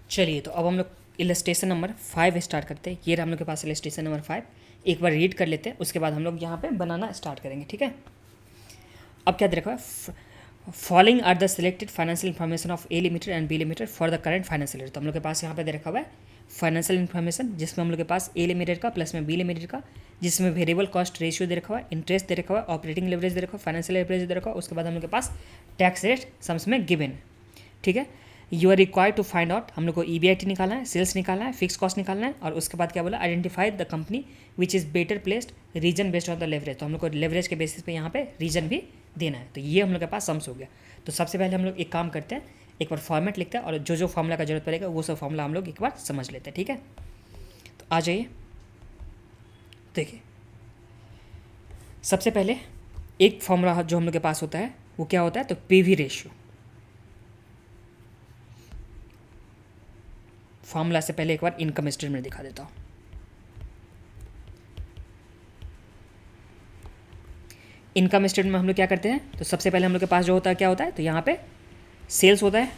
चलिए तो अब हम लोग इलस्ट्रेशन नंबर 5 स्टार्ट करते हैं। ये रहा हम लोग के पास इलस्ट्रेशन नंबर 5। एक बार रीड कर लेते हैं, उसके बाद हम लोग यहाँ पे बनाना स्टार्ट करेंगे, ठीक है। अब क्या दे रखा है, following are the selected financial information of A limited and B limited for the current financial year. तो हम लोग के पास यहाँ पे दे रखा हुआ है फाइनेंशियल इन्फॉर्मेशन, जिसमें हम लोग के पास ए लिमिटेड का प्लस में बी लिमिटेड का, जिसमें वेरिएबल कॉस्ट रेशियो दे रखा हुआ है, इंटरेस्ट दे रखा हुआ है, ऑपरेटिंग लेवरेज दे रखा हुआ है, फाइनेंशियल लेवरेज दे रखा हुआ है। उसके बाद हम लोग के पास टैक्स रेट सम्स में गिवन, ठीक है। You are required to find out, हम लोग को EBIT निकालना है, सेल्स निकालना है, फिक्स कॉस्ट निकालना है, और उसके बाद क्या बोला, identify the company which is better placed reason based on the leverage. तो हम लोग को लेवरेज के बेसिस पे यहाँ पे रीजन भी देना है। तो ये हम लोग के पास सम्स हो गया। तो सबसे पहले हम लोग एक काम करते हैं, एक बार फॉर्मेट लिखते हैं और जो फॉर्मूला का जरूरत पड़ेगा वो सब फॉर्मूला हम लोग एक बार समझ लेते हैं, ठीक है। तो आ जाइए, देखिए सबसे पहले एक फॉर्मूला जो हम लोग के पास होता है वो क्या होता है, तो PV रेशियो। फॉर्मूला से पहले एक बार इनकम स्टेटमेंट दिखा देता हूँ। इनकम स्टेटमेंट में हम लोग क्या करते हैं, तो सबसे पहले हम लोग के पास जो होता है क्या होता है, तो यहाँ पे सेल्स होता है,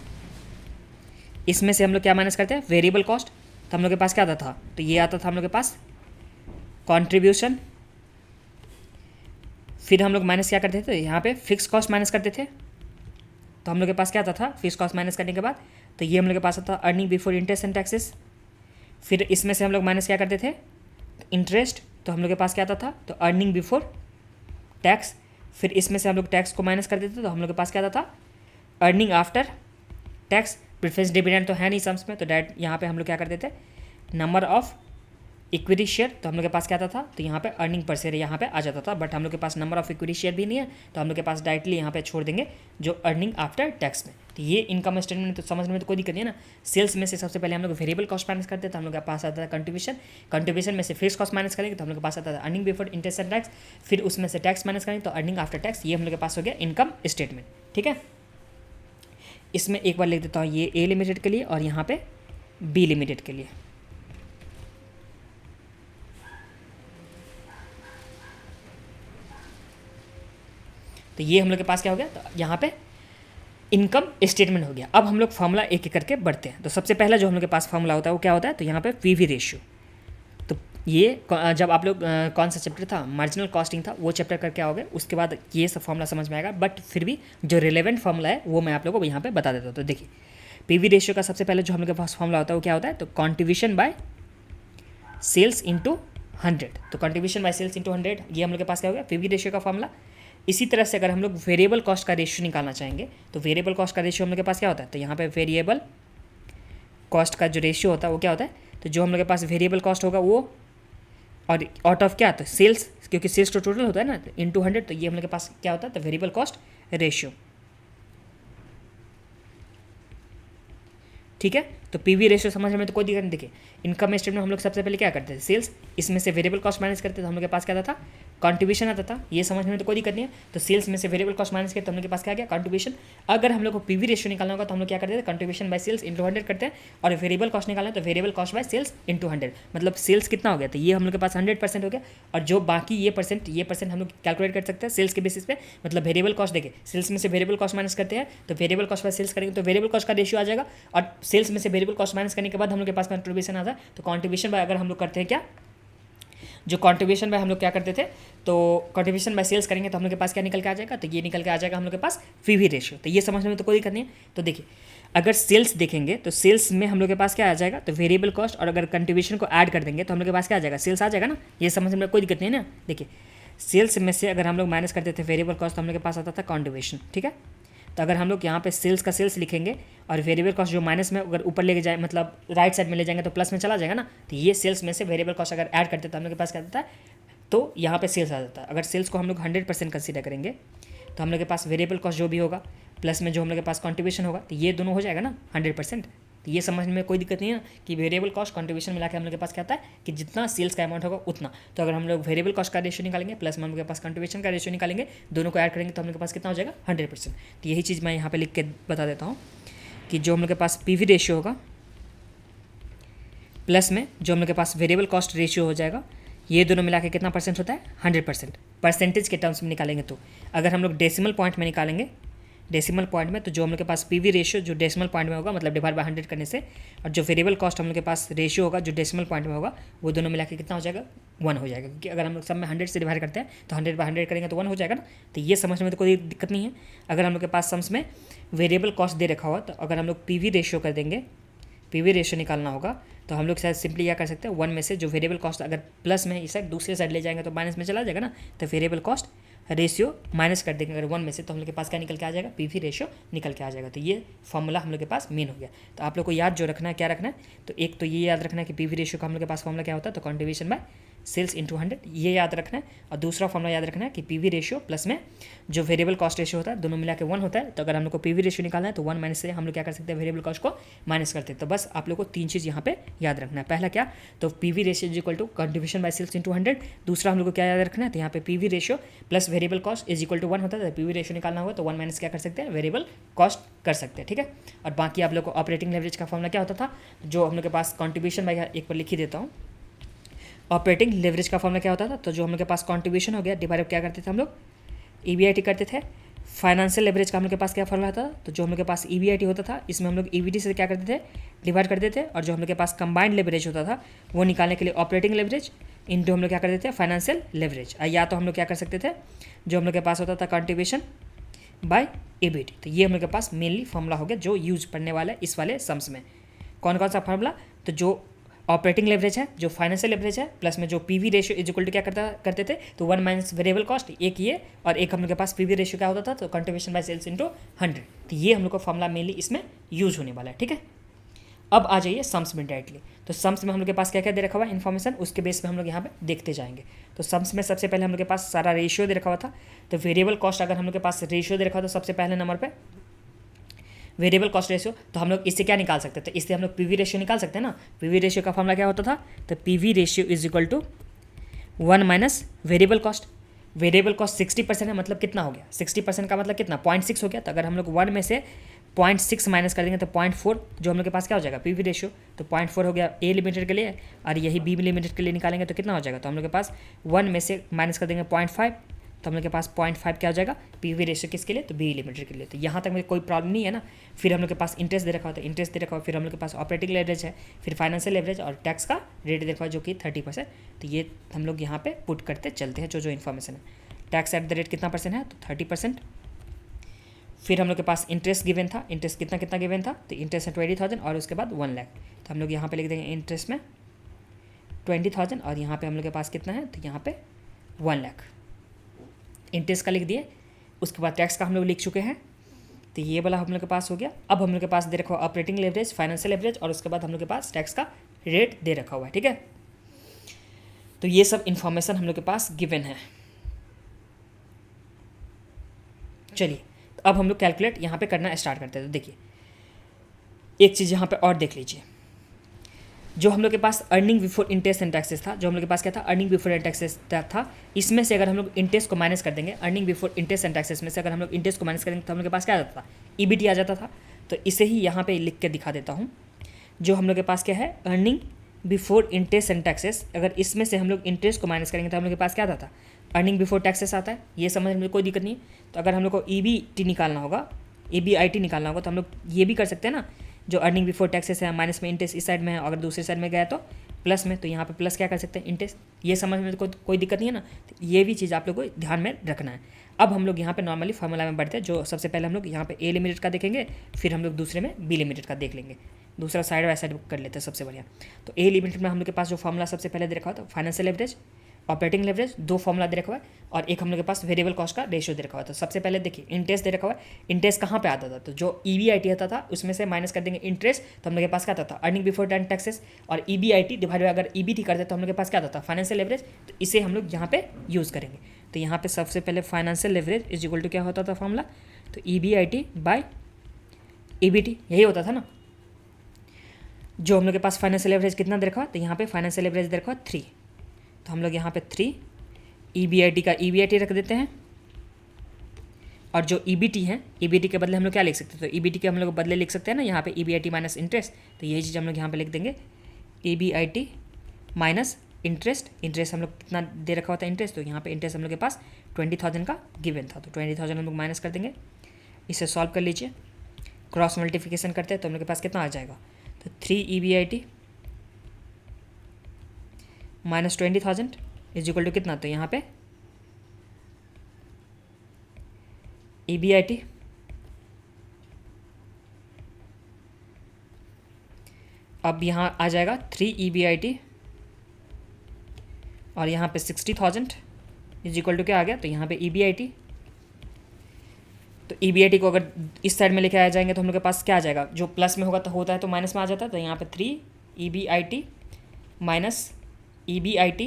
इसमें से हम लोग क्या माइनस करते हैं, वेरिएबल कॉस्ट। तो हम लोग के पास क्या आता था, तो ये आता था हम लोग के पास कंट्रीब्यूशन। फिर हम लोग माइनस क्या करते थे, यहाँ पे फिक्स कॉस्ट माइनस करते थे। तो हम लोग के पास क्या आता था, फिक्स कॉस्ट माइनस करने के बाद तो ये हम लोग के पास आता था earning before interest and taxes. फिर इसमें से हम लोग माइनस क्या करते थे, इंटरेस्ट। तो हम लोग के पास क्या आता था, तो अर्निंग बिफोर टैक्स। फिर इसमें से हम लोग टैक्स को माइनस कर देते थे, तो हम लोग के पास क्या आता था, earning after tax. Preference dividend तो है नहीं सम्स में, तो डायरेक्ट यहाँ पे हम लोग क्या करते थे, नंबर ऑफ इक्विटी शेयर। तो हम लोग के पास क्या आता था, तो यहाँ पे अर्निंग पर शेयर यहाँ पे आ जाता था, बट हम लोग के पास नंबर ऑफ इक्विटी शेयर भी नहीं है, तो हम लोग के पास डायरेक्टली यहाँ पे छोड़ देंगे जो अर्निंग आफ्टर टैक्स में। तो ये इनकम स्टेटमेंट तो समझने में तो कोई दिक्कत नहीं है ना। सेल्स में से सबसे पहले हम लोग वेरिएबल कॉस्ट माइनस करते थे, हम लोग के पास आता था कंट्रीब्यूशन। कंट्रीब्यूशन में से फिक्स कॉस्ट माइनस करेंगे तो हम लोग के पास आता था earning before interest and tax. फिर उसमें से टैक्स माइनस करेंगे तो अर्निंग आफ्टर टैक्स। ये हम लोग के पास हो गया इनकम स्टेटमेंट, ठीक है। इसमें एक बार लिख देता हूँ, ये ए लिमिटेड के लिए और यहाँ पे बी लिमिटेड के लिए। तो ये हम लोग के पास क्या हो गया, तो यहाँ पे इनकम स्टेटमेंट हो गया। अब हम लोग फॉर्मूला एक एक करके बढ़ते हैं। तो सबसे पहला जो हम लोग के पास फॉर्मूला होता है वो क्या होता है, तो यहाँ पे PV रेशियो। तो ये जब आप लोग कौन सा चैप्टर था, मार्जिनल कॉस्टिंग था, वो चैप्टर करके आओगे, उसके बाद ये सब फॉर्मूला समझ में आएगा। बट फिर भी जो रिलेवेंट फॉर्मूला है वो मैं आप लोगों को यहाँ पे बता देता हूँ। तो देखिए PV रेशियो का सबसे पहले जो हम लोग के पास फॉर्मूला होता है वो क्या होता है, तो कॉन्ट्रीब्यूशन बाय सेल्स इंटू 100। तो कॉन्ट्रीब्यूशन बाय सेल्स इंटू 100, ये हम लोग के पास क्या हो गया, PV रेशियो का फॉर्मूला। इसी तरह से अगर हम लोग वेरिएबल कॉस्ट का रेशियो निकालना चाहेंगे तो वेरिएबल कॉस्ट का रेशियो हम लोग के पास क्या होता है, तो यहाँ पे वेरिएबल कॉस्ट का जो रेशियो होता है वो क्या होता है, तो जो हम लोग के पास वेरिएबल कॉस्ट होगा वो और आउट ऑफ क्या आता है, सेल्स, क्योंकि सेल्स तो टोटल होता है ना, इंटू 100। तो ये हम लोग के पास क्या होता है, तो वेरिएबल कॉस्ट रेशियो, ठीक है। तो PV रेशियो समझने में तो कोई दिक्कत नहीं। देखिए इनकम स्टेटमेंट में हम लोग सबसे पहले क्या करते थे, सेल्स, इसमें से वेरिएबल कॉस्ट माइनस करते थे, तो हम लोग के पास क्या आता था, कंट्रीब्यूशन आता था। ये समझने में तो कोई दिक्कत नहीं है। तो सेल्स में से वेरिएबल कॉस्ट माइनस किया तो हम लोग के पास क्या गया, कंट्रीब्यूशन। अगर हम लोग को PV रेशियो निकालना होगा तो हम लोग क्या करते हैं, कंट्रीब्यूशन बाय सेल्स इंटू 100 करते हैं, और वेरिएबल कॉस्ट निकालना है तो variable cost by sales into 100। मतलब सेल्स कितना हो गया, तो ये हम लोग के पास 100% हो गया, और जो बाकी ये परसेंट हम लोग कैलकुलेट कर सकते हैं सेल्स के बेसिस पे। मतलब वेरिएबल कॉस्ट देखिए, सेल्स में से वेरिएबल कॉस्ट माइनस करते हैं तो वेरिएबल कॉस्ट बाय सेल्स करेंगे तो वेरिएबल कॉस्ट का रेशियो आ जाएगा, और सेल्स में से वेरिएबल कॉस्ट माइनस करने के बाद हम लोग के पास कंट्रीब्यूशन आता है। तो कंट्रीब्यूशन बाय अगर हम लोग करते हैं क्या, जो कंट्रीब्यूशन बाय हम लोग क्या करते थे, तो कंट्रीब्यूशन बाय सेल्स करेंगे तो हम लोग के पास क्या निकल के आ जाएगा, तो ये निकल के आ जाएगा हम लोग के पास PV रेशियो। तो ये समझने में तो कोई दिक्कत नहीं है। तो देखिए अगर सेल्स देखेंगे तो सेल्स में हम लोग के पास क्या आ जाएगा, तो वेरिएबल कॉस्ट, और अगर कंट्रीब्यूशन को ऐड कर देंगे तो हम लोग के पास क्या आ जाएगा, सेल्स आ जाएगा ना। ये समझने में कोई दिक्कत नहीं है ना। देखिए सेल्स में से अगर हम लोग माइनस करते थे वेरिएबल कॉस्ट तो हम लोग के पास आता था कंट्रीब्यूशन, ठीक है। तो अगर हम लोग यहाँ पे सेल्स का सेल्स लिखेंगे और वेरिएबल कॉस्ट जो माइनस में अगर ऊपर लेके जाए, मतलब राइट साइड में ले जाएंगे तो प्लस में चला जाएगा ना। तो ये सेल्स में से वेरिएबल कॉस्ट अगर ऐड करते तो हम लोग के पास क्या आता है, तो यहाँ पे सेल्स आ जाता है। अगर सेल्स को हम लोग 100% कंसीडर करेंगे तो हम लोग के पास वेरिएबल कॉस्ट जो भी होगा प्लस में जो हम लोग के पास कंट्रीब्यूशन होगा, तो ये दोनों हो जाएगा ना 100%। तो ये समझने में कोई दिक्कत नहीं है ना कि वेरिएबल कॉस्ट कंट्रीब्यूशन मिला के हम लोग के पास क्या आता है कि जितना सेल्स का अमाउंट होगा उतना। तो अगर हम लोग वेरिएबल कॉस्ट का रेशियो निकालेंगे प्लस में हम लोग के पास कंट्रीब्यूशन का रेशियो निकालेंगे, दोनों को ऐड करेंगे तो हम लोग के पास कितना हो जाएगा, 100%। तो यही चीज़ मैं यहाँ पे लिख के बता देता हूँ कि जो हम लोग के पास PV रेशियो होगा प्लस में जो हम लोग के पास वेरिएबल कॉस्ट रेशियो हो जाएगा, ये दोनों मिला के कितना परसेंट होता है, 100%। परसेंटेज के टर्म्स में निकालेंगे तो अगर हम लोग डेसिमल पॉइंट में निकालेंगे डेसिमल पॉइंट में, तो जो हम लोग के पास पीवी रेशियो जो डेसिमल पॉइंट में होगा मतलब डिवाइड बाय 100 करने से, और जो वेरिएबल कॉस्ट हम लोग के पास रेशियो होगा जो डेसिमल पॉइंट में होगा, वो दोनों मिला के कितना हो जाएगा 1 हो जाएगा, क्योंकि अगर हम लोग सब में 100 से डिवाइड करते हैं तो 100 बाय 100 करेंगे तो 1 हो जाएगा ना। तो ये समझने में तो कोई दिक्कत नहीं है। अगर हम लोग के पास सम्स में वेरिएबल कॉस्ट दे रखा हुआ तो अगर हम लोग पीवी रेशियो कर देंगे, पीवी रेशियो निकालना होगा तो हम लोग शायद सिंपली क्या कर सकते हैं, 1 में से जो वेरिएबल कॉस्ट अगर प्लस में इस साइड दूसरे साइड ले जाएंगे तो माइनस में चला जाएगा ना, तो वेरिएबल कॉस्ट रेशियो माइनस कर देंगे अगर 1 में से, तो हम लोग के पास क्या निकल के आ जाएगा, पीवी रेशियो निकल के आ जाएगा। तो ये फॉर्मूला हम लोग के पास मेन हो गया। तो आप लोग को याद जो रखना है, क्या रखना है, तो एक तो ये याद रखना है कि पीवी रेशियो का हम लोग के पास फॉर्मूला क्या होता है, तो कंट्रीब्यूशन बाय सेल्स इंटू 100, ये याद रखना है। और दूसरा फॉर्मूला याद रखना है कि पीवी रेशियो प्लस में जो वेरिएबल कॉस्ट रेशियो होता है दोनों मिला के 1 होता है। तो अगर हम लोग को पीवी रेशियो निकालना है तो 1 माइनस से हम लोग क्या कर सकते हैं, वेरिएबल कॉस्ट को माइनस करते हैं। तो बस आप लोग को 3 चीज़ यहाँ पे याद रखना है। पहला क्या, तो PV ratio is equal to contribution by sales into 100। दूसरा हम लोग को क्या याद रखना है, तो यहाँ पे PV ratio plus variable cost is equal to 1 होता है। तो पीवी रेशियो निकालना होगा तो 1 माइनस क्या कर सकते हैं, वेरिएबल कॉस्ट कर सकते हैं, ठीक है। और बाकी आप लोग को ऑपरेटिंग लेवरेज का फॉर्मूला क्या होता था, जो हम लोग के पास कंट्रीब्यूशन बाय, एक बार लिख ही देता हूँ, ऑपरेटिंग लेवरेज का फॉर्मूला क्या होता था, तो जो हम लोग के पास कंट्रीब्यूशन हो गया डिवाइड क्या करते थे हम लोग, ईबीआईटी करते थे। फाइनेंशियल लेवरेज का हम लोग के पास क्या फॉर्मूला था, तो जो हम लोग के पास ईबीआईटी होता था इसमें हम लोग ईबीटी से क्या करते थे, डिवाइड करते थे। और जो हम लोग के पास कंबाइंड लेवरेज होता था वो निकालने के लिए ऑपरेटिंग लेवरेज इनटू हम लोग क्या करते थे, फाइनेंशियल लेवरेज। या तो हम लोग क्या कर सकते थे, जो हम लोग के पास होता था कंट्रीब्यूशन बाय ईबीटी। तो ये हम लोग के पास मेनली फॉर्मूला हो गया जो यूज पढ़ने वाला है इस वाले सम्स में। कौन कौन सा फॉर्मूला, तो जो ऑपरेटिंग लेवरेज है, जो फाइनेंशियल लेवरेज है, प्लस में जो PV ratio is equal to क्या करते थे, तो 1 माइनस वेरिएबल कॉस्ट, एक ये और एक हम लोग के पास पीवी रेशियो क्या होता था, तो कंट्रीब्यूशन बाय सेल्स इंटू 100। तो ये हम लोग का फॉर्मूला मेनली इसमें यूज होने वाला है, ठीक है। अब आ जाइए सम्स में डायरेक्टली। तो सम्स में हम लोग के पास क्या क्या दे रखा हुआ है इन्फॉर्मेशन, उसके बेस पे हम लोग यहाँ पे देखते जाएंगे। तो सम्स में सबसे पहले हम लोग के पास सारा रेशियो दे रखा हुआ था। तो वेरिएबल कॉस्ट अगर हम लोग के पास रेशियो दे रखा हुआ तो सबसे पहले नंबर पे वेरिएबल कॉस्ट रेशियो, तो हम लोग इससे क्या निकाल सकते थे, इससे हम लोग पीवी रेशियो निकाल सकते हैं ना। पीवी रेशियो का फॉर्मूला क्या होता था, तो PV ratio is equal to 1 minus variable cost. Variable cost 60% है, मतलब कितना हो गया, 60% का मतलब कितना, 0.6 हो गया। तो अगर हम लोग 1 में से 0.6 माइनस कर देंगे तो 0.4 जो हम लोग के पास क्या हो जाएगा, पीवी रेशियो। तो 0.4 हो गया ए लिमिटेड के लिए, और यही बी लिमिटेड के लिए निकालेंगे तो कितना हो जाएगा, तो हम लोग के पास 1 में से माइनस कर देंगे 0.5, तो हम लोग के पास 0.5 क्या हो जाएगा, पीवी रेशियो किसके लिए, तो बी लिमिटेड के लिए। तो यहाँ तक में कोई प्रॉब्लम नहीं है ना। फिर हम लोग के पास इंटरेस्ट दे रखा होता है, इंटरेस्ट दे रखा हुआ, फिर हम लोग के पास ऑपरेटिंग लेवरेज है, फिर फाइनेंशियल लेवरेज और टैक्स का रेट दे रखा है जो कि 30%। तो ये हम लोग यहाँ पे पुट करते चलते हैं जो इन्फॉर्मेशन है। टैक्स एट द रेट कितना परसेंट है, तो 30%। फिर हम लोग के पास इंटरेस्ट गिवन था, इंटरेस्ट कितना कितना गिवन था, तो इंटरेस्ट है 20,000 और उसके बाद 1 लाख। तो हम लोग यहाँ पे लिख देंगे इंटरेस्ट में 20,000 और यहाँ पे हम लोग के पास कितना है, तो यहाँ पे 1 लाख इंटरेस्ट का लिख दिए। उसके बाद टैक्स का हम लोग लिख चुके हैं, तो ये वाला हम लोग के पास हो गया। अब हम लोग के पास दे रखा हुआ ऑपरेटिंग लेवरेज, फाइनेंशियल लेवरेज और उसके बाद हम लोग के पास टैक्स का रेट दे रखा हुआ है, ठीक है। तो ये सब इंफॉर्मेशन हम लोग के पास गिवन है। चलिए अब हम लोग कैलकुलेट यहाँ पे करना स्टार्ट करते हैं। तो देखिए एक चीज़ यहाँ पे और देख लीजिए, जो हम लोग के पास earning before interest and taxes था, जो हम लोग के पास क्या था, अर्निंग बिफोर एंड टैक्सेस था। इसमें से अगर हम लोग इंटरेस्ट को माइनस कर देंगे, earning before interest and taxes में से अगर हम लोग इंटरेस्ट को माइनस करेंगे तो हम लोग के पास क्या आ जाता था, ईबीटी आ जाता था। तो इसे ही यहाँ पे लिख के दिखा देता हूँ। जो हम लोग के पास क्या है, earning before interest and taxes, अगर इसमें से हम लोग इंटरेस्ट को माइनस करेंगे तो हम लोग के पास क्या आता था, अर्निंग बिफोर टैक्सेस आता है। ये समझने में कोई दिक्कत नहीं है। तो अगर हम लोग को ईबीटी निकालना होगा, ईबीआईटी निकालना होगा, तो हम लोग ये भी कर सकते हैं ना, जो अर्निंग बिफोर टैक्सेस है माइनस में इंटरेस्ट इस साइड में है, अगर दूसरे साइड में गया तो प्लस में, तो यहाँ पे प्लस क्या कर सकते हैं, इंटरेस्ट। ये समझ में कोई दिक्कत नहीं है ना। तो ये भी चीज़ आप लोग को ध्यान में रखना है। अब हम लोग यहाँ पे नॉर्मली फार्मूला में बढ़ते हैं। जो सबसे पहले हम लोग यहाँ पे ए लिमिटेड का देखेंगे, फिर हम लोग दूसरे में बी लिमिटेड का देख लेंगे, दूसरा साइड बाय साइड कर लेते हैं सबसे बढ़िया। तो ए लिमिटेड में हम लोग के पास जो फार्मूला सबसे पहले दे रखा हुआ था, financial leverage, operating leverage, 2 formula दे रखा हुआ है और एक हम लोग के पास वेरिएबल कॉस्ट का रेशियो दे रखा हुआ था। सबसे पहले देखिए इंटरेस्ट दे रखा हुआ है। इंटरेस्ट कहाँ पे आता था, तो जो ईबीआईटी आता था उसमें से माइनस कर देंगे इंटरेस्ट, तो हम लोग के पास क्या आता था, अर्निंग बिफोर टैक्सेस, और ईबीआईटी डिवाइड अगर ईबीटी करते तो हम लोग के पास क्या आता था, फाइनेंशियल लेवरेज। तो इसे हम लोग यहाँ पे यूज़ करेंगे। तो यहाँ पे सबसे पहले financial leverage is equal to क्या होता था फॉर्मूला, तो ईबीआईटी बाय ईबीटी, यही होता था ना। जो हम लोग के पास फाइनेंशियल लेवरेज कितना दे रखा, तो यहाँ पे फाइनेंशियल लेवरेज दे रखा 3, तो हम लोग यहाँ पे 3 ईबीआईटी का ईबीआईटी रख देते हैं। और जो ईबीटी है, ईबीटी के बदले हम लोग क्या लिख सकते हैं, तो ईबीटी के हम लोग बदले लिख सकते हैं ना यहाँ पे ईबीआईटी माइनस इंटरेस्ट। तो यही चीज़ हम लोग यहाँ पे लिख देंगे, ईबीआईटी माइनस इंटरेस्ट। इंटरेस्ट हम लोग कितना दे रखा होता है इंटरेस्ट, तो यहाँ पे इंटरेस्ट हम लोग के पास 20,000 का गिवन था, तो 20,000 हम लोग माइनस कर देंगे। इसे सॉल्व कर लीजिए, क्रॉस मल्टीप्लिकेशन करते हैं तो हम लोग के पास कितना आ जाएगा, तो 3 EBIT minus 20,000 is equal to कितना, तो यहाँ पे EBIT अब यहाँ आ जाएगा 3 EBIT और यहाँ पे 60,000 इज इक्वल टू क्या आ गया, तो यहाँ पे EBIT, तो EBIT को अगर इस साइड में लेके आ जाएंगे तो हम लोग के पास क्या आ जाएगा, जो प्लस में होगा तो होता है तो माइनस में आ जाता है, तो यहाँ पे 3 EBIT minus EBIT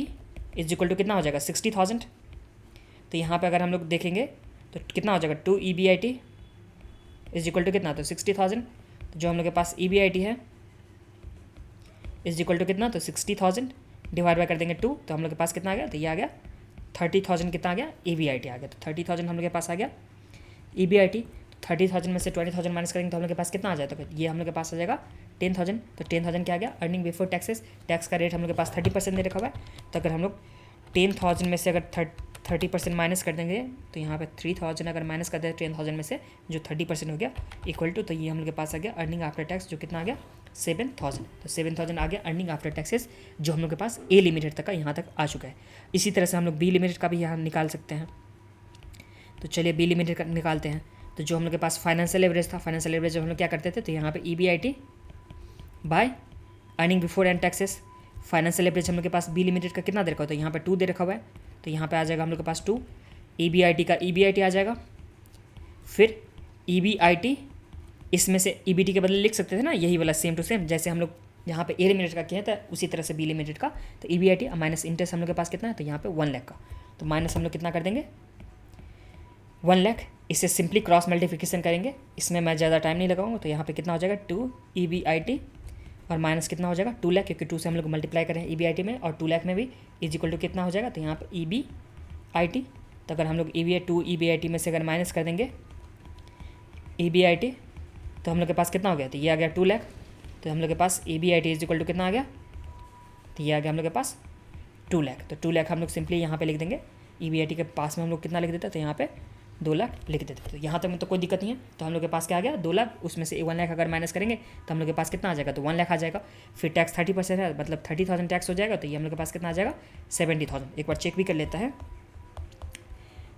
is equal to कितना हो जाएगा 60,000। तो यहाँ पे अगर हम लोग देखेंगे तो कितना हो जाएगा 2 EBIT इज इक्वल टू कितना, तो 60,000। तो जो हम लोग के पास EBIT है इज इक्वल टू कितना, तो 60,000 डिवाइड बाय कर देंगे 2, तो हम लोग के पास कितना आ गया, तो ये आ गया 30,000 कितना आ गया, EBIT आ गया। तो 30,000 हम लोग के पास आ गया EBIT। 30,000 में से 20,000 माइनस करेंगे तो हम लोग के पास कितना आ जाएगा, तो ये हम लोग के पास आ जाएगा 10,000। तो 10,000 क्या आ गया, अर्निंग बिफोर टैक्सेस, टैक्स का रेट हम लोग के पास 30% दे रखा हुआ है। तो अगर हम लोग 10,000 में से अगर 30% माइनस कर देंगे तो यहाँ पे 3,000 अगर माइनस कर दें 10,000 में से जो 30% हो गया इक्वल टू, तो ये हम लोग के पास आ गया अर्निंग आफ्टर टैक्स जो कितना आ गया 7,000। तो 7,000 आ गया अर्निंग आफ्टर टैक्सेस जो हम लोग के पास A लिमिटेड तक का यहाँ तक आ चुका है। इसी तरह से हम लोग B लिमिटेड का भी यहाँ निकाल सकते हैं। तो चलिए B लिमिटेड का निकालते हैं। तो जो हम लोग के पास फाइनेंशियल एवरेज था, फाइनेंशियल एवरेज हम लोग क्या करते थे, तो यहाँ पे EBIT by earning before and taxes, financial average हम लोग के पास B लिमिटेड का कितना दे रखा है, तो यहाँ पे 2 दे रखा हुआ है। तो यहाँ पे आ जाएगा हम लोग के पास 2, EBIT का EBIT आ जाएगा, फिर EBIT इसमें से EBT के बदले लिख सकते थे ना, यही वाला सेम टू सेम जैसे हम लोग यहाँ पे A लिमिटेड का किया था उसी तरह से B लिमिटेड का। तो EBIT माइनस इंटरेस्ट हम लोग के पास कितना है, तो यहाँ पे 1 लाख का, तो माइनस हम लोग कितना कर देंगे 1 लाख। इसे सिंपली क्रॉस मल्टीप्लिकेशन करेंगे, इसमें मैं ज़्यादा टाइम नहीं लगाऊंगा। तो यहाँ पे कितना हो जाएगा 2 EBIT और माइनस कितना हो जाएगा 2 लाख, क्योंकि 2 से हम लोग मल्टीप्लाई करें EBIT में और 2 लाख में भी इज इक्वल टू कितना हो जाएगा, तो यहाँ पे EBIT। तो अगर हम लोग 2 EBIT में से अगर माइनस कर देंगे EBIT तो हम लोग के पास कितना हो गया, तो ये आ गया 2 लाख। तो हम लोग के पास EBIT इज इक्वल टू कितना आ गया, तो ये आ गया हम लोग के पास 2 लाख। तो 2 लाख हम लोग सिंपली यहाँ पे लिख देंगे, EBIT के पास में हम लोग कितना लिख देते हैं, तो यहाँ पे 2 लाख लिख देते हैं। तो यहाँ तक में तो कोई दिक्कत नहीं है। तो हम लोग के पास क्या आ गया 2 लाख, उसमें से 1 लाख अगर माइनस करेंगे तो हम लोग के पास कितना आ जाएगा, तो 1 लाख आ जाएगा। फिर टैक्स 30% है, मतलब 30,000 टैक्स हो जाएगा। तो ये हम लोग के पास कितना आ जाएगा 70,000। एक बार चेक भी कर लेता है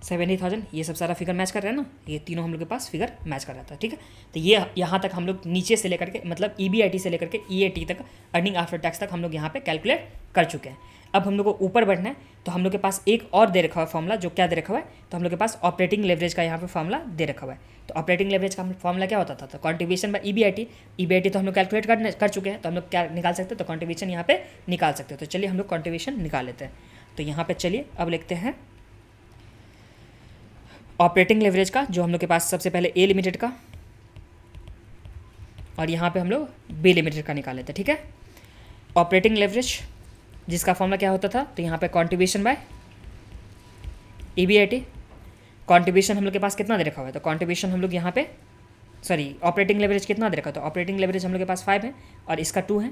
70,000, ये सब सारा फिगर मैच कर रहा है ना, ये तीनों हम लोग के पास फिगर मैच कर रहा था। ठीक है, तो ये यहाँ तक हम लोग नीचे से लेकर के मतलब EBIT से लेकर के EAT तक अर्निंग आफ्टर टैक्स तक हम लोग यहाँ पे कैलकुलेट कर चुके हैं। अब हम लोग को ऊपर बढ़ना है तो हम लोग के पास एक और दे रखा हुआ फॉर्मूला, जो क्या दे रखा हुआ है, तो हम लोग के पास ऑपरेटिंग लेवरेज का यहाँ पे फॉर्मूला दे रखा हुआ है। तो ऑपरेटिंग लेवरेज का फॉर्मूला क्या होता था, तो कॉन्ट्रीब्यूशन बाय EBIT तो हम लोग कैलकुलेट कर चुके हैं। तो हम लोग क्या निकाल सकते हैं, तो कॉन्ट्रीब्यूशन यहाँ पे निकाल सकते हैं। तो चलिए हम लोग कॉन्ट्रीब्यूशन निकाल लेते हैं। तो यहाँ पे चलिए अब लिखते हैं ऑपरेटिंग लेवरेज का, जो हम लोग के पास सबसे पहले A लिमिटेड का और यहाँ पे हम लोग B लिमिटेड का निकाल लेते हैं। ठीक है, ऑपरेटिंग लेवरेज जिसका फॉर्मूला क्या होता था, तो यहाँ पे कॉन्ट्रीब्यूशन बाय EBIT। कॉन्ट्रीब्यूशन हम लोग के पास कितना दे रखा हुआ है, तो कॉन्ट्रीब्यूशन हम लोग यहाँ पे ऑपरेटिंग लेवरेज कितना दे रखा है, तो ऑपरेटिंग लेवरेज हम लोग के पास 5 है और इसका 2 है।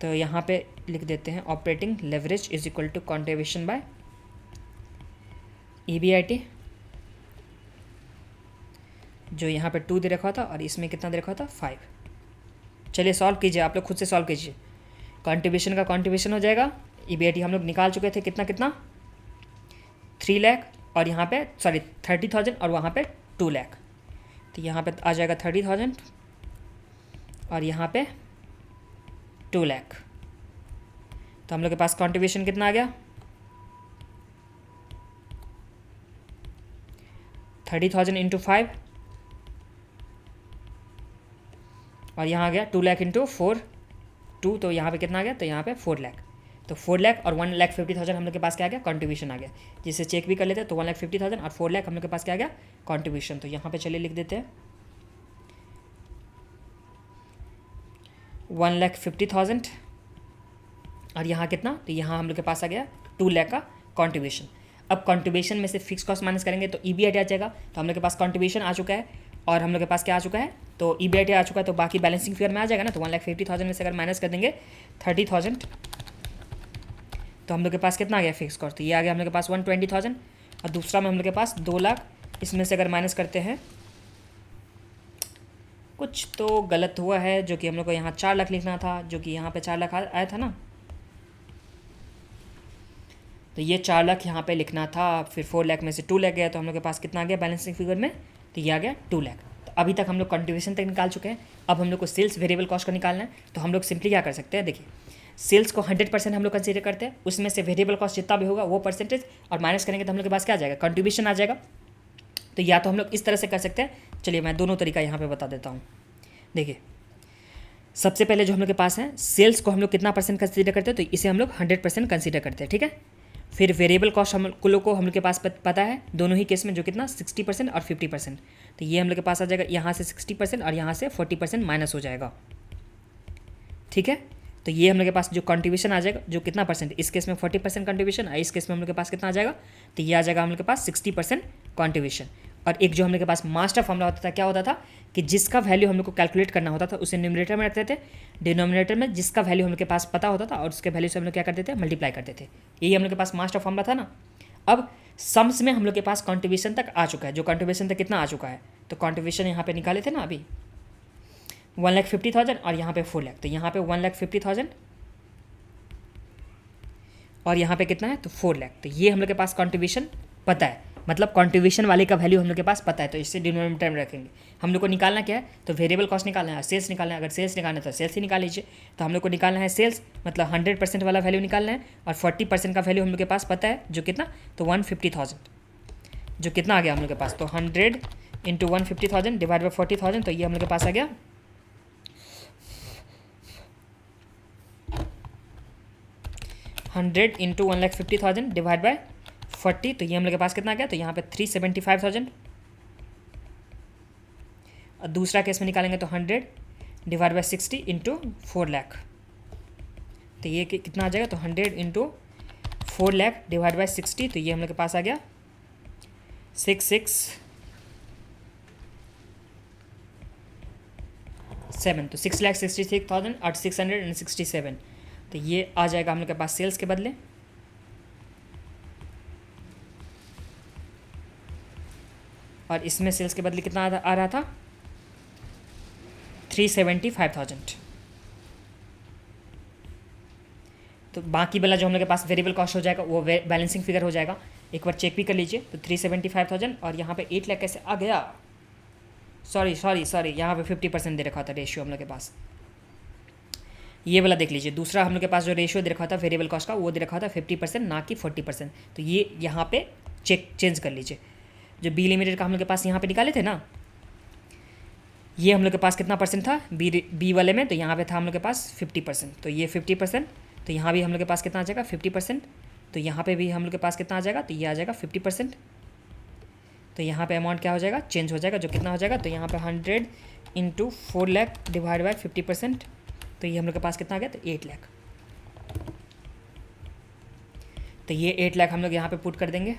तो यहाँ पे लिख देते हैं operating leverage is equal to contribution by EBIT, जो यहाँ पे 2 दे रखा था और इसमें कितना दे रखा था 5। चलिए सॉल्व कीजिए, आप लोग खुद से सॉल्व कीजिए। कॉन्ट्रीब्यूशन का कॉन्ट्रीब्यूशन हो जाएगा, EBIT हम लोग निकाल चुके थे कितना 3 लाख और यहाँ पे 30,000 और वहाँ पे 2 लाख। तो यहाँ पे आ जाएगा 30,000 और यहाँ पे 2 लाख। तो हम लोग के पास कॉन्ट्रीब्यूशन कितना आ गया 30,000 इंटू 5 और यहाँ आ गया 2 लाख इंटू 4 2, तो यहाँ पे कितना आ गया, तो यहाँ पे 4 लाख। तो 4 लाख और 1,50,000 हम लोग के पास क्या आ गया कॉन्ट्रीब्यूशन आ गया, जिसे चेक भी कर लेते हैं। तो 1,50,000 और 4 लाख हम लोग के पास क्या आ गया कॉन्ट्रीब्यूशन। तो यहाँ पे चलिए लिख देते हैं 1,50,000 और यहाँ कितना, तो यहाँ हम लोग के पास आ गया 2 लाख का कॉन्ट्रीब्यूशन। अब कॉन्ट्रीब्यूशन में से फिक्स कॉस्ट माइनस करेंगे तो EBIT आ जाएगा। तो हम लोग के पास कॉन्ट्रीब्यूशन आ चुका है और हम लोग के पास क्या आ चुका है, तो EBIT आ चुका है। तो बाकी बैलेंसिंग फिगर में आ जाएगा ना। तो 1,50,000 में से अगर माइनस कर देंगे 30,000 तो हम लोग के पास कितना आ गया फिक्स कॉस्ट, तो ये आ गया हम लोग के पास 120,000 और दूसरा में हम लोग के पास 2 लाख, इसमें से अगर माइनस करते हैं कुछ तो गलत हुआ है, जो कि हम लोग को यहाँ 4 लाख लिखना था, जो कि यहाँ पे 4 लाख आया था ना, तो ये 4 लाख यहाँ पे लिखना था, फिर 4 लाख में से 2 लाख गया, तो हम लोग के पास कितना आ गया बैलेंसिंग फिगर में, तो ये आ गया 2 लाख। तो अभी तक हम लोग कंट्रीब्यूशन तक निकाल चुके हैं। अब हम लोग को सेल्स वेरिएबल कॉस्ट का निकालना है, तो हम लोग सिंपली क्या कर सकते हैं, देखिए सेल्स को 100% हम लोग कंसीडर करते हैं, उसमें से वेरिएबल कॉस्ट जितना भी होगा वो परसेंटेज और माइनस करेंगे तो हम लोग के पास क्या आ जाएगा, कंट्रीब्यूशन आ जाएगा। तो या तो हम लोग इस तरह से कर सकते हैं, चलिए मैं दोनों तरीका यहाँ पे बता देता हूँ। देखिए सबसे पहले जो हम लोग के पास है, सेल्स को हम लोग कितना परसेंट कंसीडर करते हैं, तो इसे हम लोग 100% कंसीडर करते हैं, ठीक है। फिर वेरिएबल कॉस्ट हम लोग के पास पता है दोनों ही केस में, जो कितना 60% और 50%, तो ये हम लोग के पास आ जाएगा, यहाँ से 60% और यहाँ से 40% माइनस हो जाएगा, ठीक है। तो ये हम लोग के पास जो कंट्रीब्यूशन आ जाएगा, जो कितना परसेंट, इस केस में 40% कंट्रीब्यूशन और इस केस में हम लोग के पास कितना आ जाएगा, तो ये आ जाएगा हम लोग के पास 60% कंट्रीब्यूशन। और एक जो हम लोग के पास मास्टर फॉर्मूला होता था, क्या होता था कि जिसका वैल्यू हम लोग को कैलकुलेट करना होता था उसे न्यूमरेटर में रखते थे, डिनोमिनेटर में जिसका वैल्यू हम लोग के पास पता होता था और उसके वैल्यू से हम लोग क्या करते थे, मल्टीप्लाई करते थे। यही हम लोग के पास मास्टर फॉर्मूला था ना। अब सम्स में हम लोग के पास कंट्रीब्यूशन तक आ चुका है, जो कंट्रीब्यूशन तक कितना आ चुका है, तो कंट्रीब्यूशन यहाँ पे निकाले थे ना अभी 1,50,000 और यहाँ पे 4 लाख, तो यहाँ पे 1,50,000 और यहाँ पे कितना है, तो 4 लाख। तो ये हम लोग के पास कंट्रीब्यूशन पता है, मतलब कंट्रीब्यूशन वाले का वैल्यू हम लोग के पास पता है, तो इससे डिनोमिनेटर में रखेंगे। हम लोग को निकालना क्या है, तो वेरिएबल कॉस्ट निकालना है, सेल्स निकालना है। अगर सेल्स निकालना है तो सेल्स ही निकाल लीजिए। तो हम लोग को निकालना है सेल्स, मतलब 100% वाला वैल्यू निकालना है, और 40% का वैल्यू हम लोग के पास पता है, जो कितना, तो 150,000, जो कितना आ गया हम लोग के पास, तो 100 इंटू 150,000 डिवाइड बाई 40,000, तो ये हम लोग के पास आ गया 100 इंटू 1,50,000 डिवाइड बाई 40, तो ये हम लोग के पास कितना आ गया, तो यहाँ पे 375,000। और दूसरा केस में निकालेंगे तो 100 डिवाइड बाई 60 इंटू 4 लाख, तो ये कितना आ जाएगा, तो 100 इंटू 4 लाख डिवाइड बाई 60, तो ये हम लोग के पास आ गया 667, तो 6,66,000 और 667, तो ये आ जाएगा हम लोग के पास सेल्स के बदले। और इसमें सेल्स के बदले कितना आ रहा था, 375,000। तो बाकी वाला जो हम लोग के पास वेरिएबल कॉस्ट हो जाएगा वो बैलेंसिंग फिगर हो जाएगा, एक बार चेक भी कर लीजिए। तो 375,000 और यहाँ पे 8 लाख कैसे आ गया, सॉरी यहाँ पे 50% दे रखा था रेशियो हम लोग के पास। ये वाला देख लीजिए, दूसरा हम लोग के पास जो रेशियो दे रखा था वेरिएबल कॉस्ट का, वो दे रखा था 50% ना कि 40%। तो ये यहाँ पे चेंज कर लीजिए। जो बी लिमिटेड का हम लोग के पास यहाँ पे निकाले थे ना, ये हम लोग के पास कितना परसेंट था बी वाले में, तो यहाँ पे था हम लोग के पास 50%, तो ये 50%, तो यहाँ भी हम लोग के पास कितना आ जाएगा 50%, तो यहाँ पे भी हम लोग के पास कितना आ जाएगा, तो ये आ जाएगा 50%। तो यहाँ पे अमाउंट क्या हो जाएगा, चेंज हो जाएगा, जो कितना हो जाएगा, तो यहाँ पे 100 इंटू 4 लाख डिवाइड बाई 50%, तो ये हम लोग के पास कितना आ गया, तो 8 लाख। तो ये 8 लाख हम लोग यहाँ पे पुट कर देंगे।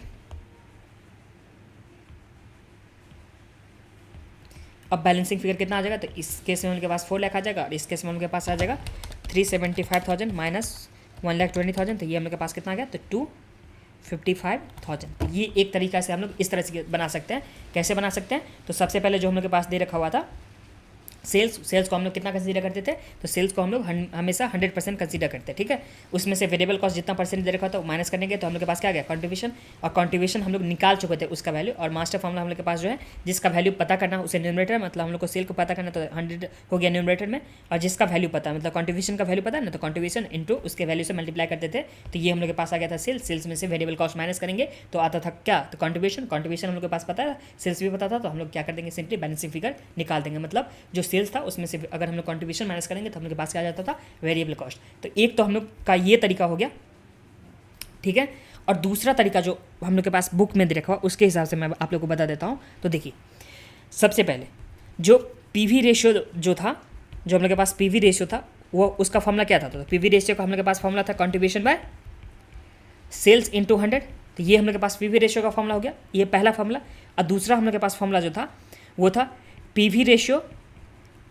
अब बैलेंसिंग फिगर कितना आ जाएगा, तो इस केस में उनके पास 4 लाख आ जाएगा और इस केस में उनके पास आ जाएगा 375,000 माइनस 1,20,000, तो ये हम लोग के पास कितना आ गया, तो 255,000। तो ये एक तरीका से हम लोग इस तरह से बना सकते हैं। कैसे बना सकते हैं, तो सबसे पहले जो हम लोग के पास दे रखा हुआ था सेल्स को हम लोग कितना कंसीडर करते थे, तो सेल्स को हम लोग हमेशा 100% कंसीडर करते हैं, ठीक है। उसमें से वेरिएबल कॉस्ट जितना परसेंट दे रखा था वो माइनस करेंगे, तो हम लोग के पास क्या आ गया, कंट्रीब्यूशन। और कंट्रीब्यूशन हम लोग निकाल चुके थे उसका वैल्यू, और मास्टर फॉर्मूला हम लोग के पास जो है जिसका वैल्यू पता करना उसे न्यूमरेटर, मतलब हम लोग को सेल को पता करना तो 100 हो गया न्यूमरेटर में, और जिसका वैल्यू पता मतलब कंट्रीब्यूशन का वैल्यू पता है ना, तो कंट्रीब्यूशन इंटू उसके वैल्यू से मल्टीप्लाई करते थे। तो ये हम लोग के पास आ गया था सेल्स में से वेरिएबल कॉस्ट माइनस करेंगे तो आता था क्या, तो कंट्रीब्यूशन हम लोग के पास पता है, सेल्स भी पता था, तो हम लोग क्या कर देंगे, सिंपली बैलेंसिंग फिगर निकाल देंगे। मतलब जो सेल्स था उसमें से अगर हम लोग कंट्रीब्यूशन माइनस करेंगे तो हम लोग के पास क्या आ जाता था, वेरिएबल कॉस्ट। तो एक तो हम लोग का ये तरीका हो गया, ठीक है। और दूसरा तरीका जो हम लोग के पास बुक में दे रखा हुआ उसके हिसाब से मैं आप लोग को बता देता हूँ। तो देखिए सबसे पहले जो पीवी रेशियो जो था, जो हम लोग के पास पीवी रेशियो था वो उसका फॉर्मूला क्या था, तो पीवी रेशियो का हम लोग के पास फॉर्मूला था कंट्रीब्यूशन बाय सेल्स इंटू 100। तो ये हम लोग के पास पीवी रेशियो का फॉर्मूला हो गया, ये पहला फॉर्मूला। और दूसरा हम लोग के पास फॉर्मूला जो था वो था पीवी रेशियो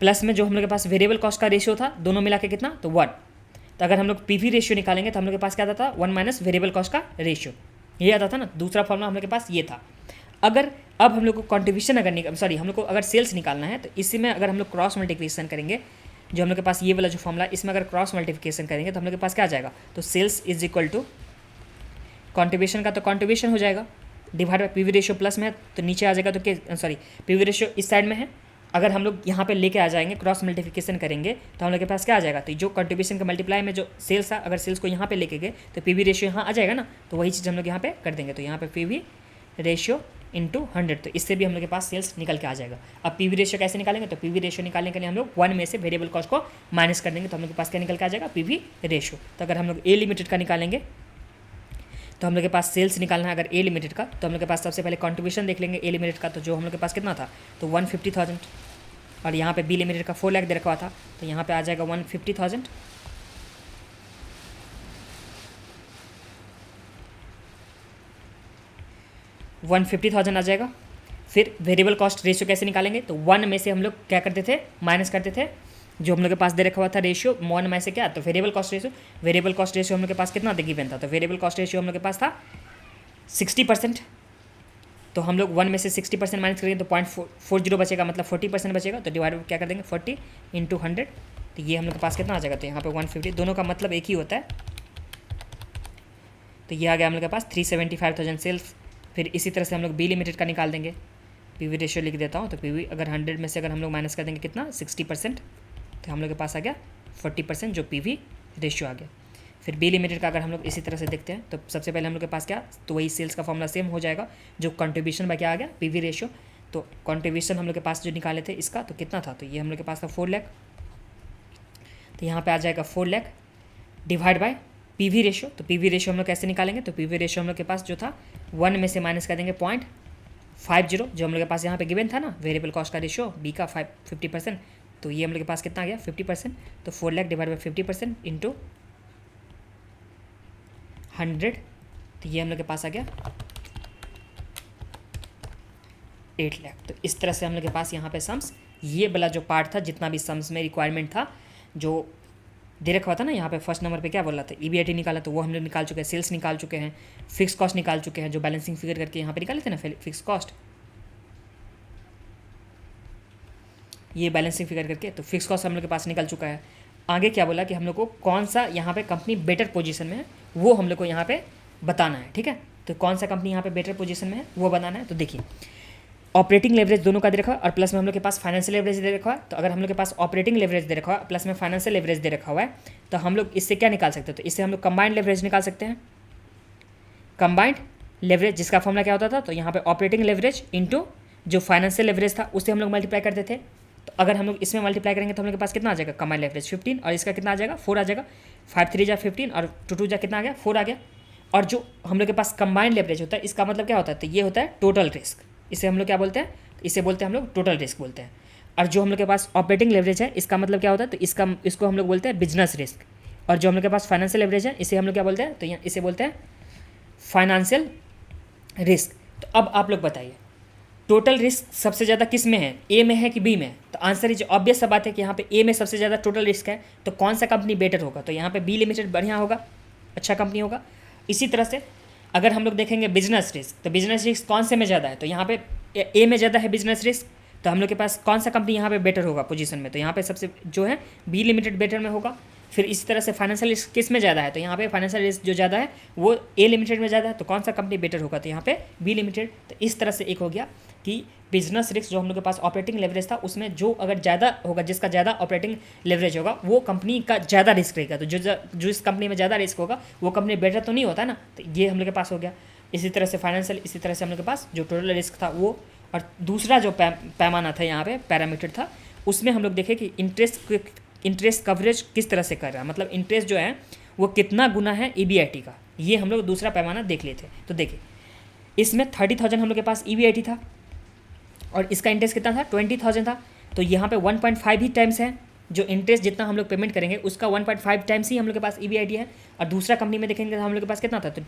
प्लस में जो हम लोग के पास वेरिएबल कॉस्ट का रेशियो था, दोनों मिला के कितना, तो 1। तो अगर हम लोग पीवी रेशियो निकालेंगे तो हम लोग के पास क्या आता था, 1 माइनस वेरिएबल कॉस्ट का रेशियो, ये आता था ना। दूसरा फॉर्मूला हम लोग के पास ये था। अगर अब हम लोग को कॉन्ट्रीब्यूशन अगर हम लोग को अगर सेल्स निकालना है तो इसी में अगर हम लोग क्रॉस मल्टीप्लिकेशन करेंगे, जो हम लोग के पास ये वाला जो फॉर्मूला, इसमें अगर क्रॉस मल्टीप्लिकेशन करेंगे तो हम लोग के पास क्या आ जाएगा, तो sales is equal to contribution का तो कॉन्ट्रीब्यूशन हो जाएगा divide by PV ratio plus में है तो नीचे आ जाएगा, तो पीवी रेशियो इस साइड में है, अगर हम लोग यहाँ पे लेके आ जाएंगे क्रॉस मल्टीप्लिकेशन करेंगे तो हम लोग के पास क्या आ जाएगा, तो जो कंट्रीब्यूशन का मल्टीप्लाई में जो सेल्स था, अगर सेल्स को यहाँ पे लेके गए तो पीवी रेशियो यहाँ आ जाएगा ना, तो वही चीज़ हम लोग यहाँ पे कर देंगे, तो यहाँ पे पीवी रेशियो इंटू 100, तो इससे भी हम लोग के पास सेल्स निकल के आ जाएगा। अब पीवी रेशियो कैसे निकालेंगे, तो पीवी रेशियो निकालने के लिए हम लोग 1 में से वेरिएबल कॉस्ट को माइनस कर देंगे, तो हम लोग के पास क्या निकल के आ जाएगा, पीवी रेशियो। तो अगर हम लोग ए लिमिटेड का निकालेंगे तो हम लोग के पास सेल्स निकालना है अगर ए लिमिटेड का, तो हम लोग के पास सबसे पहले कॉन्ट्रीब्यूशन देख लेंगे ए लिमिटेड का, तो जो हम लोग के पास कितना था, तो 150,000, और यहाँ पे बी लिमिटेड का 4 लाख दे रखा था, तो यहाँ पे आ जाएगा 150,000, आ जाएगा। फिर वेरिएबल कॉस्ट रेशियो कैसे निकालेंगे, तो 1 में से हम लोग क्या करते थे, माइनस करते थे, जो हम लोग के पास दे रखा हुआ था रेशियो 1 में से क्या, तो वेरिएबल कॉस्ट रेशियो हम लोग के पास कितना दे गिवन था, तो वेरिएबल कॉस्ट रेशियो हम लोग के पास था 60%, तो हम लोग 1 में से 60% माइनस करेंगे तो 0.40 बचेगा, मतलब 40% बचेगा, तो डिवाइड क्या कर देंगे 40 इंटू 100, तो ये हम लोग के पास कितना आ जाएगा, तो यहाँ पे 150, दोनों का मतलब एक ही होता है, तो ये आ गया हम लोग के पास 375,000 सेल्स। फिर इसी तरह से हम लोग बी लिमिटेड का निकाल देंगे, पीवी रेशियो लिख देता हूँ, तो पीवी अगर 100 में से अगर हम लोग माइनस कर देंगे कितना 60%, तो हम लोग के पास आ गया 40% जो पीवी रेशियो आ गया। फिर बी लिमिटेड का अगर हम लोग इसी तरह से देखते हैं तो सबसे पहले हम लोग के पास क्या, तो वही सेल्स का फॉर्मूला सेम हो जाएगा, जो कंट्रीब्यूशन बाय क्या आ गया, पीवी रेशियो, तो कंट्रीब्यूशन हम लोग के पास जो निकाले थे इसका तो कितना था, तो ये हम लोग के पास था 4 लाख, तो यहाँ पे आ जाएगा 4 lakh divide by PV ratio, तो पीवी रेशियो हम लोग कैसे निकालेंगे, तो पीवी रेशियो हम लोग के पास जो था 1 में से माइनस कर देंगे 0.50, जो हम लोग के पास यहाँ पे गिवन था ना वेरिएबल कॉस्ट का रेशियो बी का 50%, तो ये हम लोग के पास कितना आ गया 50%, तो 4 लाख डिवाइड बाई 50% इंटू 100, तो ये हम लोग के पास आ गया 8 लाख। तो इस तरह से हम लोग के पास यहाँ पे सम्स, ये वाला जो पार्ट था जितना भी सम्स में रिक्वायरमेंट था जो दे रखा था ना, यहाँ पे फर्स्ट नंबर पे क्या बोला था, ईबीआईटी निकाला, तो वो हम लोग निकाल चुके हैं, सेल्स निकाल चुके हैं, फिक्स कॉस्ट निकाल चुके हैं, जो बैलेंसिंग फिगर करके यहाँ पे निकाले थे ना फिक्स कॉस्ट, ये बैलेंसिंग फिगर करके, तो फिक्स कॉस्ट हम लोग के पास निकल चुका है। आगे क्या बोला कि हम लोग को कौन सा यहाँ पे कंपनी बेटर पोजीशन में है वो हम लोग को यहाँ पे बताना है, ठीक है, तो कौन सा कंपनी यहाँ पे बेटर पोजीशन में है वो बनाना है। तो देखिए ऑपरेटिंग लेवरेज दोनों का दे रखा है और प्लस में हम लोग के पास फाइनेंशियल लेवरेज दे रखा है, तो अगर हम लोग के पास ऑपरेटिंग लेवरेज दे रखा है प्लस में फाइनेंशियल लेवरेज दे रखा हुआ है तो हम लोग इससे क्या निकाल सकते हैं, तो इससे हम लोग कंबाइंड लेवरेज निकाल सकते हैं, कंबाइंड लेवरेज जिसका फॉर्मूला क्या होता था, तो यहाँ पे ऑपरेटिंग लेवरेज इंटू जो फाइनेंशियल लेवरेज था उससे हम लोग मल्टीप्लाई करते थे, तो अगर हम लोग इसमें मल्टीप्लाई करेंगे तो हम लोग के पास कितना आ जाएगा, कंबाइंड लेवरेज 15 और इसका कितना आ जाएगा 4 आ जाएगा, 5 3 जा 15 और 2 2 जा कितना आ गया 4 आ गया। और जो हम लोग के पास कंबाइंड लेवरेज होता है इसका मतलब क्या होता है, तो ये होता है टोटल रिस्क, इसे हम लोग क्या बोलते हैं, इसे बोलते हैं हम लोग टोटल रिस्क बोलते हैं। और जो हम लोग के पास ऑपरेटिंग लेवरेज है इसका मतलब क्या होता है, तो इसको हम लोग बोलते हैं बिजनेस रिस्क। और जो हम लोग के पास फाइनेंशियल लेवरेज है इसे हम लोग क्या बोलते हैं, तो यहाँ इसे बोलते हैं फाइनेंशियल रिस्क। तो अब आप लोग बताइए टोटल रिस्क सबसे ज़्यादा किस में है, ए में है कि बी में है, तो आंसर इज ऑब्वियस सा बात है कि यहाँ पे ए में सबसे ज़्यादा टोटल रिस्क है, तो कौन सा कंपनी बेटर होगा, तो यहाँ पे बी लिमिटेड बढ़िया होगा, अच्छा कंपनी होगा। इसी तरह से अगर हम लोग देखेंगे बिजनेस रिस्क, तो बिजनेस रिस्क कौन से में ज़्यादा है, तो यहाँ पे ए में ज़्यादा है बिजनेस रिस्क, तो हम लोग के पास कौन सा कंपनी यहाँ पे बेटर होगा पोजीशन में, तो यहाँ पे सबसे जो है बी लिमिटेड बेटर में होगा। फिर इसी तरह से फाइनेंशियल रिस्क किस में ज़्यादा है, तो यहाँ पे फाइनेंशियल रिस्क जो ज़्यादा है वो ए लिमिटेड में ज़्यादा है, तो कौन सा कंपनी बेटर होगा, तो यहाँ पे बी लिमिटेड। तो इस तरह से एक हो गया कि बिजनेस रिस्क जो हम लोग के पास ऑपरेटिंग लेवरेज था उसमें जो अगर ज़्यादा होगा, जिसका ज़्यादा ऑपरेटिंग लेवरेज होगा वो कंपनी का ज़्यादा रिस्क रहेगा, तो जो इस कंपनी में ज़्यादा रिस्क होगा वो कंपनी बेटर तो नहीं होता ना, तो ये हम लोग के पास हो गया। इसी तरह से फाइनेंशियल, इसी तरह से हम लोग के पास जो टोटल रिस्क था वो, और दूसरा जो पैमाना था यहाँ पे पैरामीटर था उसमें हम लोग देखें कि इंटरेस्ट कवरेज किस तरह से कर रहा है, मतलब इंटरेस्ट जो है वो कितना गुना है ईबीआईटी का, ये हम लोग दूसरा पैमाना देख लेते हैं। तो देखिए इसमें 30,000 हम लोग के पास ईबीआईटी था और इसका इंटरेस्ट कितना था 20,000 था, तो यहाँ पे 1.5 ही टाइम्स है, जो इंटरेस्ट जितना हम लोग पेमेंट करेंगे उसका 1.5 टाइम्स ही हम लोग के पास ईबीआईटी है। और दूसरा कंपनी में देखेंगे तो हम लोग के पास कितना था, तो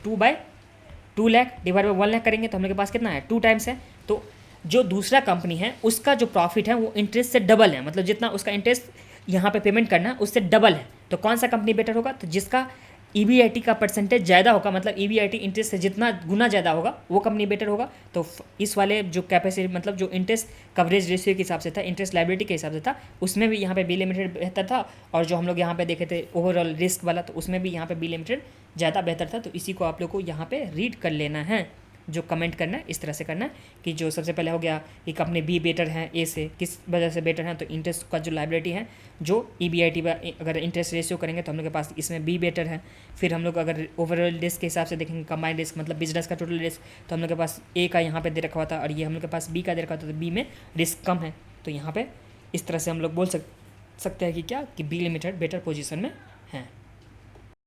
2 लाख डिवाइड बाई 1 लाख करेंगे तो हम लोग के पास कितना है 2 टाइम्स है। तो जो दूसरा कंपनी है उसका जो प्रॉफिट है वो इंटरेस्ट से डबल है, मतलब जितना उसका इंटरेस्ट यहाँ पे पेमेंट करना है उससे डबल है, तो कौन सा कंपनी बेटर होगा, तो जिसका EBIT का परसेंटेज ज़्यादा होगा, मतलब EBIT इंटरेस्ट से जितना गुना ज़्यादा होगा वो कंपनी बेटर होगा। तो इस वाले जो कैपेसिटी मतलब जो इंटरेस्ट कवरेज रेशियो के हिसाब से था, इंटरेस्ट लायबिलिटी के हिसाब से था, उसमें भी यहाँ पे बी लिमिटेड बेहतर था। और जो हम लोग यहाँ पे देखे थे ओवरऑल रिस्क वाला, तो उसमें भी यहाँ पे बी लिमिटेड ज़्यादा बेहतर था। तो इसी को आप लोग को यहाँ पे रीड कर लेना है, जो कमेंट करना है इस तरह से करना है कि जो सबसे पहले हो गया कि कंपनी बी बेटर है ए से, किस वजह से बेटर है, तो इंटरेस्ट का जो लायबिलिटी है, जो EBIT अगर इंटरेस्ट रेशियो करेंगे तो हम लोग के पास इसमें बी बेटर है। फिर हम लोग अगर ओवरऑल रिस्क के हिसाब से देखेंगे, कंबाइंड रिस्क मतलब बिजनेस का टोटल रिस्क, तो हम लोग के पास ए का यहाँ पे दे रखा हुआ था और ये हम लोग के पास बी का दे रखा था, तो बी में रिस्क कम है। तो यहाँ पे इस तरह से हम लोग बोल सकते हैं कि क्या कि बी लिमिटेड बेटर पोजीशन में है।